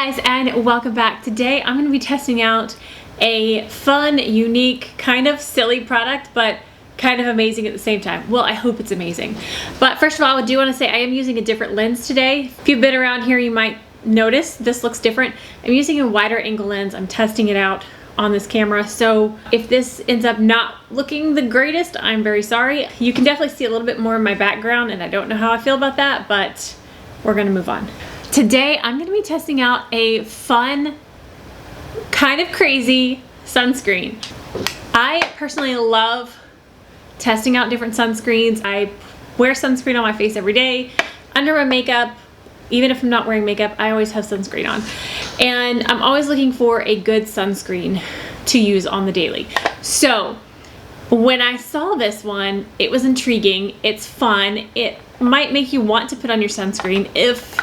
guys, and welcome back. Today I'm going to be testing out a fun, unique, kind of silly product, but kind of amazing at the same time. Well, I hope it's amazing. But first of all, I do want to say I am using a different lens today. If you've been around here, you might notice this looks different. I'm using a wider angle lens. I'm testing it out on this camera, so if this ends up not looking the greatest, I'm very sorry. You can definitely see a little bit more of my background, and I don't know how I feel about that, but we're gonna move on. Today I'm gonna be testing out a fun, kind of crazy sunscreen. I personally love testing out different sunscreens. I wear sunscreen on my face every day, under my makeup. Even if I'm not wearing makeup, I always have sunscreen on. And I'm always looking for a good sunscreen to use on the daily. So when I saw this one, it was intriguing, it's fun, it might make you want to put on your sunscreen if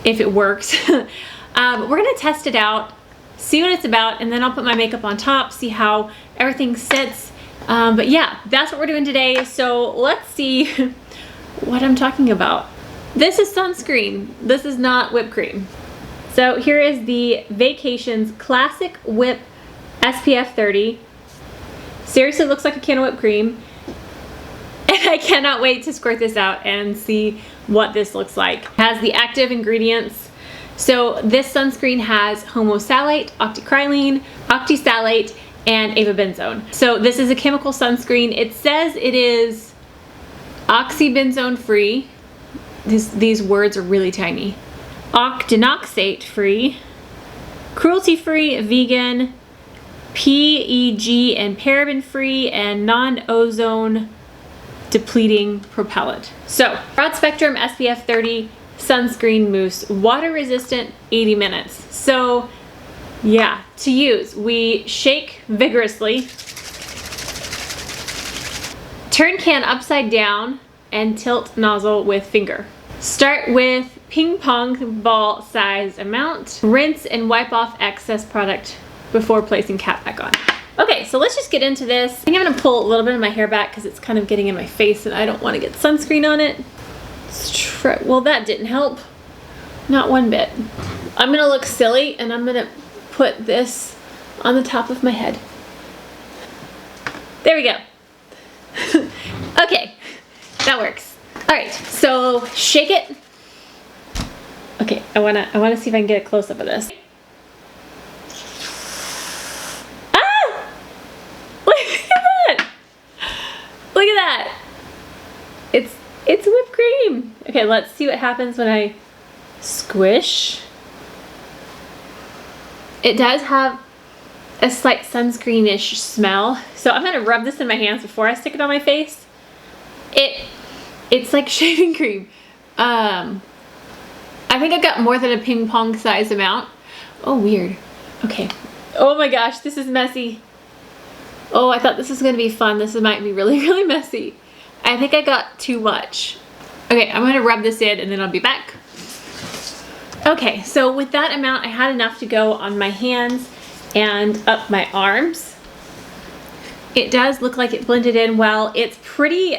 it works. We're gonna test it out, see what it's about, and then I'll put my makeup on top, see how everything sits. But yeah, that's what we're doing today. So let's see what I'm talking about. This is sunscreen. This is not whipped cream. So here is the Vacations Classic Whip SPF 30. Seriously looks like a can of whipped cream. And I cannot wait to squirt this out and see what this looks like. It has the active ingredients. So this sunscreen has homosalate, octocrylene, octisalate, and avobenzone. So this is a chemical sunscreen. It says it is oxybenzone free. These words are really tiny. Octinoxate free, cruelty free, vegan, PEG and paraben free, and non-ozone depleting propellant. So broad spectrum SPF 30 sunscreen mousse, water resistant, 80 minutes. So yeah, to use, we shake vigorously, turn can upside down, and tilt nozzle with finger. Start with ping pong ball size amount. Rinse and wipe off excess product before placing cap back on. Okay, so let's just get into this. I think I'm gonna pull a little bit of my hair back because it's kind of getting in my face and I don't want to get sunscreen on it. Well, that didn't help. Not one bit. I'm gonna look silly and I'm gonna put this on the top of my head. There we go. Okay, that works. All right, so shake it. Okay, I wanna see if I can get a close up of this. Ah! Look at that! Look at that! It's whipped cream. Okay, let's see what happens when I squish. It does have a slight sunscreen-ish smell. So I'm gonna rub this in my hands before I stick it on my face. It's like shaving cream. I think I got more than a ping pong size amount. Oh, weird. Okay. Oh my gosh, this is messy. Oh, I thought this was gonna be fun. This might be really, really messy. I think I got too much. Okay, I'm gonna rub this in and then I'll be back. Okay, so with that amount, I had enough to go on my hands and up my arms. It does look like it blended in well. It's pretty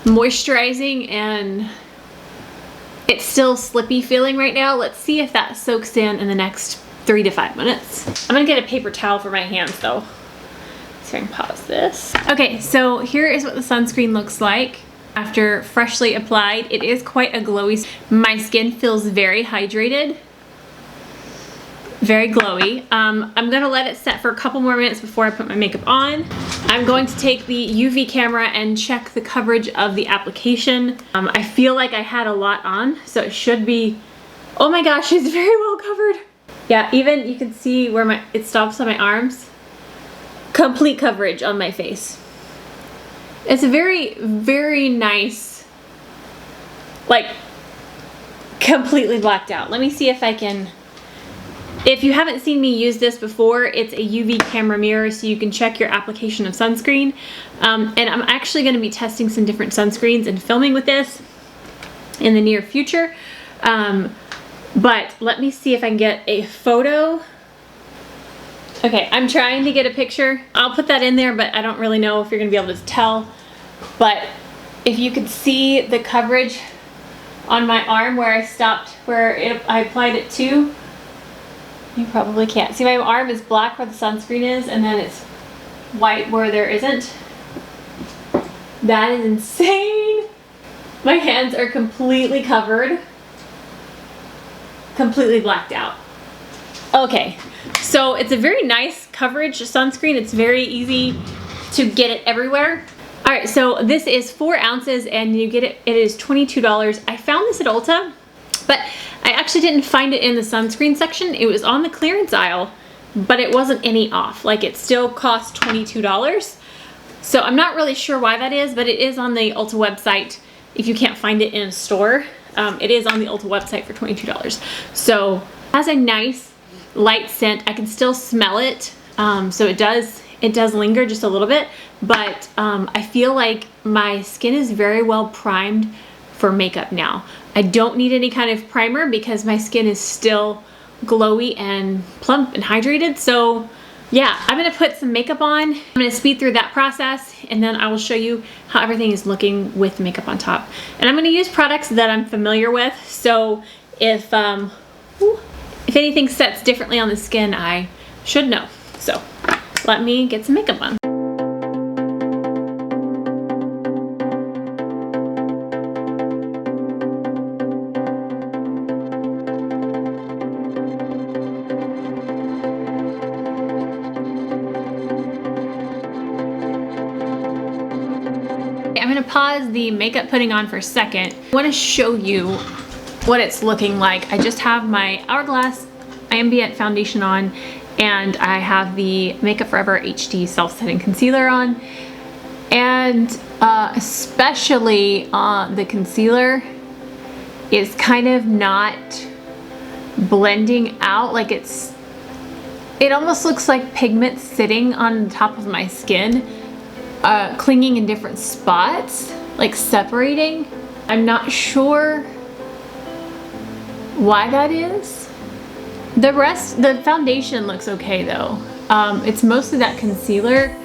moisturizing and it's still slippy feeling right now. Let's see if that soaks in the next 3 to 5 minutes. I'm gonna get a paper towel for my hands though. So I can pause this. Okay, so here is what the sunscreen looks like after freshly applied. It is quite a glowy. My skin feels very hydrated. Very glowy. I'm gonna let it set for a couple more minutes before I put my makeup on. I'm going to take the UV camera and check the coverage of the application. I feel like I had a lot on, so it should be, oh my gosh, it's very well covered. Yeah, even you can see where it stops on my arms. Complete coverage on my face. It's a very, very nice, like completely blacked out. Let me see if I can. If you haven't seen me use this before, it's a UV camera mirror so you can check your application of sunscreen. And I'm actually going to be testing some different sunscreens and filming with this in the near future. But let me see if I can get a photo. Okay, I'm trying to get a picture. I'll put that in there, but I don't really know if you're going to be able to tell. But if you could see the coverage on my arm where I stopped, I applied it to. You probably can't. See, my arm is black where the sunscreen is, and then it's white where there isn't. That is insane. My hands are completely covered. Completely blacked out. Okay, so it's a very nice coverage sunscreen. It's very easy to get it everywhere. All right, so this is 4 ounces and you get it, it is $22. I found this at Ulta, but I actually didn't find it in the sunscreen section. It was on the clearance aisle, but it wasn't any off. Like, it still cost $22. So I'm not really sure why that is, but it is on the Ulta website. If you can't find it in a store, it is on the Ulta website for $22. So it has a nice light scent. I can still smell it. So it does linger just a little bit, but I feel like my skin is very well primed for makeup now. I don't need any kind of primer because my skin is still glowy and plump and hydrated. So yeah, I'm gonna put some makeup on. I'm gonna speed through that process, and then I will show you how everything is looking with makeup on top. And I'm gonna use products that I'm familiar with, so if anything sets differently on the skin, I should know. So let me get some makeup on. I'm gonna pause the makeup putting on for a second. I wanna show you what it's looking like. I just have my Hourglass Ambient Foundation on, and I have the Makeup Forever HD Self-Setting Concealer on. And especially the concealer is kind of not blending out. Like, it almost looks like pigment sitting on top of my skin. Clinging in different spots, like separating. I'm not sure why that is. The foundation looks okay though. It's mostly that concealer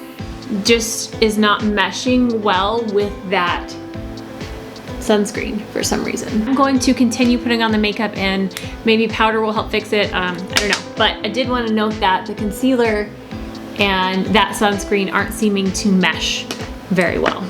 just is not meshing well with that sunscreen for some reason. I'm going to continue putting on the makeup, and maybe powder will help fix it. I don't know, but I did want to note that the concealer and that sunscreen aren't seeming to mesh very well.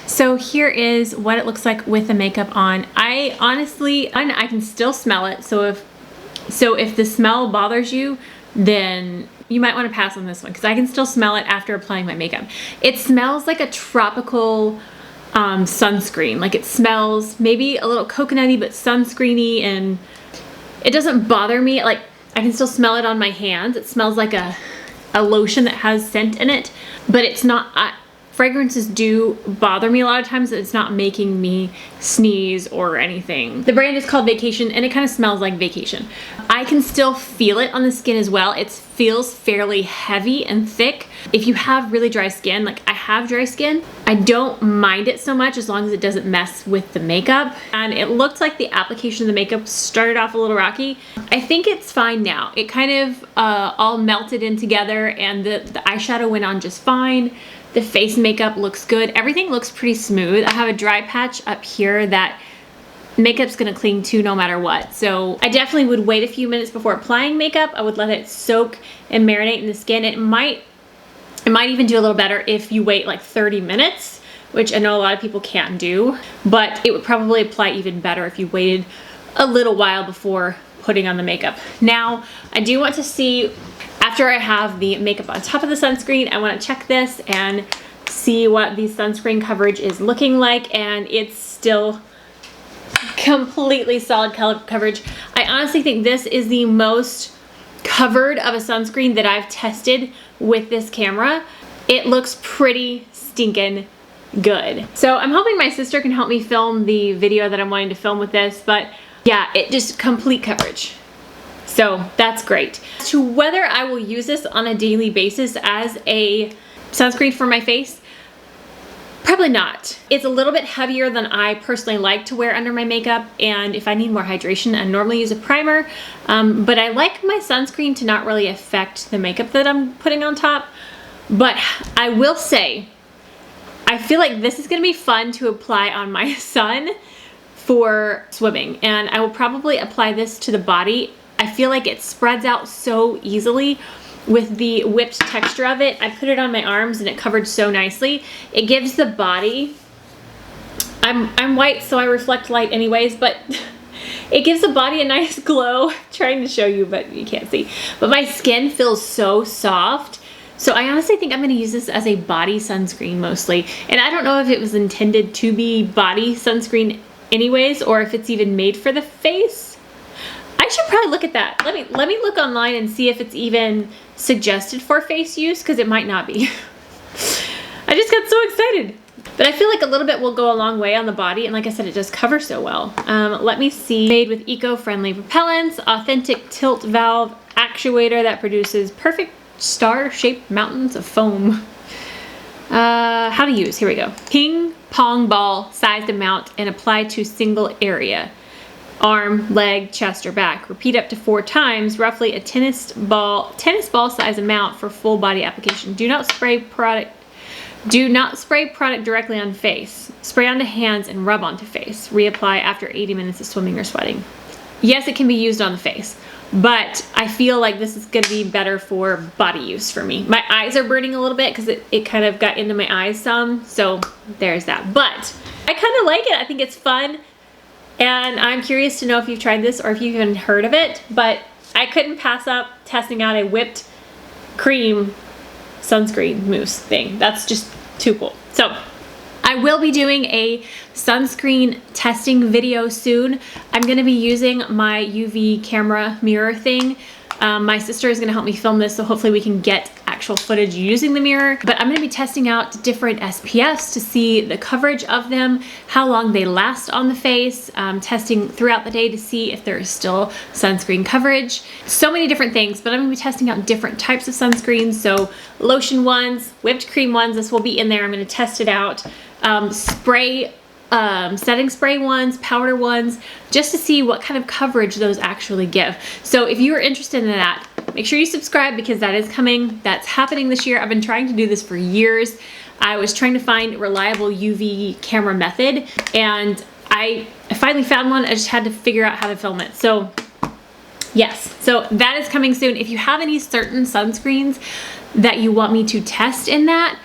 So here is what it looks like with the makeup on. I honestly, I can still smell it. So if the smell bothers you, then you might want to pass on this one, because I can still smell it after applying my makeup. It smells like a tropical sunscreen. Like, it smells maybe a little coconutty but sunscreeny, and it doesn't bother me. Like, I can still smell it on my hands. It smells like a lotion that has scent in it, but it's not. Fragrances do bother me a lot of times. It's not making me sneeze or anything. The brand is called Vacation, and it kind of smells like vacation. I can still feel it on the skin as well. It feels fairly heavy and thick. If you have really dry skin, like I have dry skin, I don't mind it so much as long as it doesn't mess with the makeup. And it looked like the application of the makeup started off a little rocky. I think it's fine now. It kind of all melted in together, and the eyeshadow went on just fine. The face makeup looks good. Everything looks pretty smooth. I have a dry patch up here that makeup's gonna cling to no matter what. So I definitely would wait a few minutes before applying makeup. I would let it soak and marinate in the skin. It might even do a little better if you wait like 30 minutes, which I know a lot of people can't do, but it would probably apply even better if you waited a little while before putting on the makeup. Now, I do want to see, after I have the makeup on top of the sunscreen, I want to check this and see what the sunscreen coverage is looking like, and it's still completely solid coverage. I honestly think this is the most covered of a sunscreen that I've tested with this camera. It looks pretty stinking good. So I'm hoping my sister can help me film the video that I'm wanting to film with this, but yeah, it just complete coverage. So that's great. As to whether I will use this on a daily basis as a sunscreen for my face, probably not. It's a little bit heavier than I personally like to wear under my makeup, and if I need more hydration, I normally use a primer, but I like my sunscreen to not really affect the makeup that I'm putting on top. But I will say, I feel like this is gonna be fun to apply on my son for swimming, and I will probably apply this to the body. I feel like it spreads out so easily with the whipped texture of it. I put it on my arms and it covered so nicely. It gives the body, I'm white so I reflect light anyways, but it gives the body a nice glow. I'm trying to show you, but you can't see. But my skin feels so soft. So I honestly think I'm gonna use this as a body sunscreen mostly. And I don't know if it was intended to be body sunscreen anyways, or if it's even made for the face. I should probably look at that. Let me look online and see if it's even suggested for face use, because it might not be. I just got so excited. But I feel like a little bit will go a long way on the body, and like I said, it does cover so well. Let me see. Made with eco-friendly propellants, authentic tilt valve actuator that produces perfect star-shaped mountains of foam. How to use, here we go. Ping pong ball sized amount and apply to single area. Arm, leg, chest, or back. Repeat up to 4 times, roughly a tennis ball size amount for full body application. Do not spray product directly on face. Spray onto hands and rub onto face. Reapply after 80 minutes of swimming or sweating. Yes, it can be used on the face, but I feel like this is gonna be better for body use for me. My eyes are burning a little bit because it kind of got into my eyes some, so there's that. But I kind of like it. I think it's fun. And I'm curious to know if you've tried this or if you've even heard of it, but I couldn't pass up testing out a whipped cream sunscreen mousse thing. That's just too cool. So I will be doing a sunscreen testing video soon. I'm gonna be using my UV camera mirror thing. My sister is gonna help me film this, so hopefully we can get actual footage using the mirror. But I'm gonna be testing out different SPFs to see the coverage of them, how long they last on the face, testing throughout the day to see if there is still sunscreen coverage. So many different things, but I'm gonna be testing out different types of sunscreens. So lotion ones, whipped cream ones, this will be in there. I'm gonna test it out. Setting spray ones, powder ones, just to see what kind of coverage those actually give. So if you are interested in that, make sure you subscribe, because that is coming. That's happening this year. I've been trying to do this for years. I was trying to find a reliable UV camera method, and I finally found one. I just had to figure out how to film it. So yes, so that is coming soon. If you have any certain sunscreens that you want me to test in that,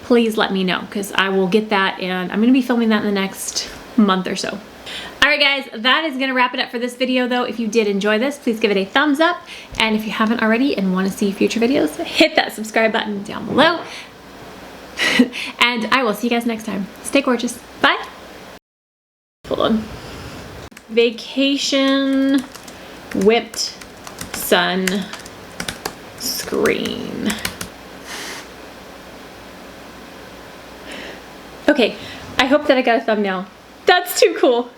please let me know, because I will get that, and I'm gonna be filming that in the next month or so. All right guys, that is gonna wrap it up for this video though. If you did enjoy this, please give it a thumbs up. And if you haven't already and wanna see future videos, hit that subscribe button down below. And I will see you guys next time. Stay gorgeous, bye. Hold on. Vacation whipped sun screen. Okay, I hope that I got a thumbnail. That's too cool.